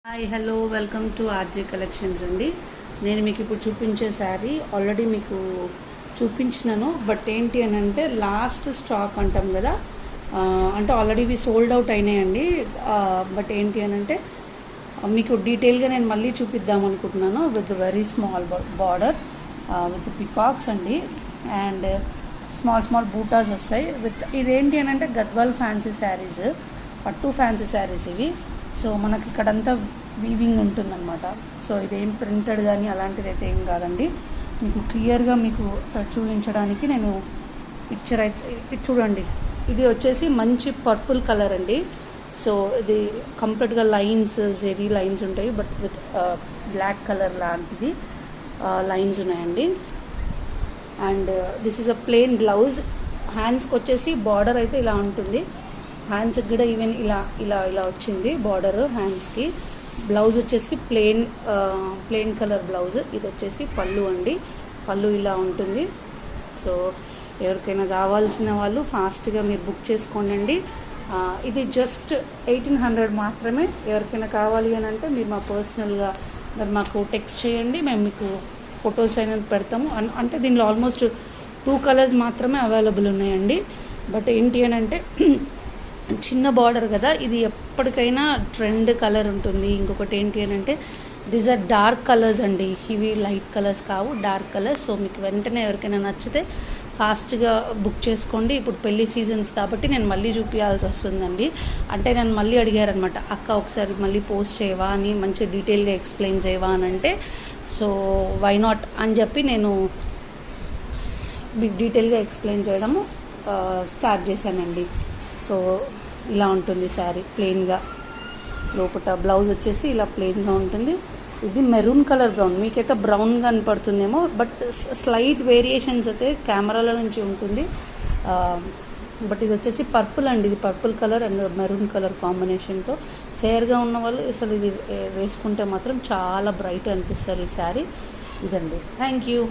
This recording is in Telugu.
Hi hello welcome to RJ collections అండి. నేను మీకు ఇప్పుడు చూపించే శారీ ఆల్రెడీ మీకు చూపించినాను. బట్ ఏంటి అని అంటే లాస్ట్ స్టాక్ అంటాం కదా, అంటే ఆల్రెడీ ఇవి సోల్డ్ అవుట్ అయినాయండి. బట్ ఏంటి అని అంటే మీకు డీటెయిల్గా నేను మళ్ళీ చూపిద్దాం అనుకుంటున్నాను. With very small border with peacocks అండి, అండ్ స్మాల్ బూటాస్ వస్తాయి. విత్ ఇదేంటి అని అంటే గద్వాల్ ఫ్యాన్సీ శారీస్, పట్టు ఫ్యాన్సీ శారీస్ ఇవి. సో మనకి ఇక్కడంతా వీవింగ్ ఉంటుందన్నమాట. సో ఇదేం ప్రింటెడ్ కానీ అలాంటిది అయితే ఏం కాదండి. మీకు క్లియర్గా మీకు చూపించడానికి నేను పిక్చర్ అయితే ఇది చూడండి. ఇది వచ్చేసి మంచి పర్పుల్ కలర్ అండి. సో ఇది కంప్లీట్గా లైన్స్, జెరీ లైన్స్ ఉంటాయి, బట్ విత్ బ్లాక్ కలర్ లాంటిది లైన్స్ ఉన్నాయండి. And this is a plain blouse. హ్యాండ్స్కి వచ్చేసి బార్డర్ అయితే ఇలా ఉంటుంది. హ్యాండ్స్కి కూడా ఈవెన్ ఇలా వచ్చింది బార్డర్ హ్యాండ్స్కి. బ్లౌజ్ వచ్చేసి ప్లెయిన్ కలర్ బ్లౌజ్. ఇది వచ్చేసి పళ్ళు అండి. పళ్ళు ఇలా ఉంటుంది. సో ఎవరికైనా కావాల్సిన వాళ్ళు ఫాస్ట్గా మీరు బుక్ చేసుకోండి. ఇది జస్ట్ 1800 మాత్రమే. ఎవరికైనా కావాలి అని అంటే మీరు మా పర్సనల్గా మీరు మాకు టెక్స్ట్ చేయండి, మేము మీకు ఫొటోస్ అయినా పెడతాము. అంటే దీనిలో ఆల్మోస్ట్ 2 కలర్స్ మాత్రమే అవైలబుల్ ఉన్నాయండి. బట్ ఏంటి అని అంటే చిన్న బార్డర్ కదా, ఇది ఎప్పటికైనా ట్రెండ్ కలర్ ఉంటుంది. ఇంకొకటి ఏంటి అని అంటే దీస్ ఆర్ డార్క్ కలర్స్ అండి. ఇవి లైట్ కలర్స్ కావు, డార్క్ కలర్స్. సో మీకు వెంటనే ఎవరికైనా నచ్చితే ఫాస్ట్గా బుక్ చేసుకోండి. ఇప్పుడు పెళ్లి సీజన్స్ కాబట్టి నేను మళ్ళీ చూపించాల్సి వస్తుందండి. అంటే నేను మళ్ళీ అడిగారనమాట, అక్క ఒకసారి మళ్ళీ పోస్ట్ చేయవా అని, మంచి డీటెయిల్గా ఎక్స్ప్లెయిన్ చేయవా అని అంటే, సో వై నాట్ అని చెప్పి నేను మీకు డీటెయిల్గా ఎక్స్ప్లెయిన్ చేయడము స్టార్ట్ చేశానండి. సో ఇలా ఉంటుంది శారీ ప్లెయిన్గా. లోపల బ్లౌజ్ వచ్చేసి ఇలా ప్లెయిన్గా ఉంటుంది. ఇది మెరూన్ కలర్ బ్రౌన్, మీకైతే బ్రౌన్ కనపడుతుందేమో, బట్ స్లైట్ వేరియేషన్స్ అయితే కెమెరాల నుంచి ఉంటుంది. బట్ ఇది వచ్చేసి పర్పుల్ అండి. ఇది purple colour and maroon colour కాంబినేషన్తో ఫేర్గా ఉన్న వాళ్ళు అసలు ఇది వేసుకుంటే మాత్రం చాలా బ్రైట్ అనిపిస్తారు ఈ శారీ. ఇదండి. Thank you.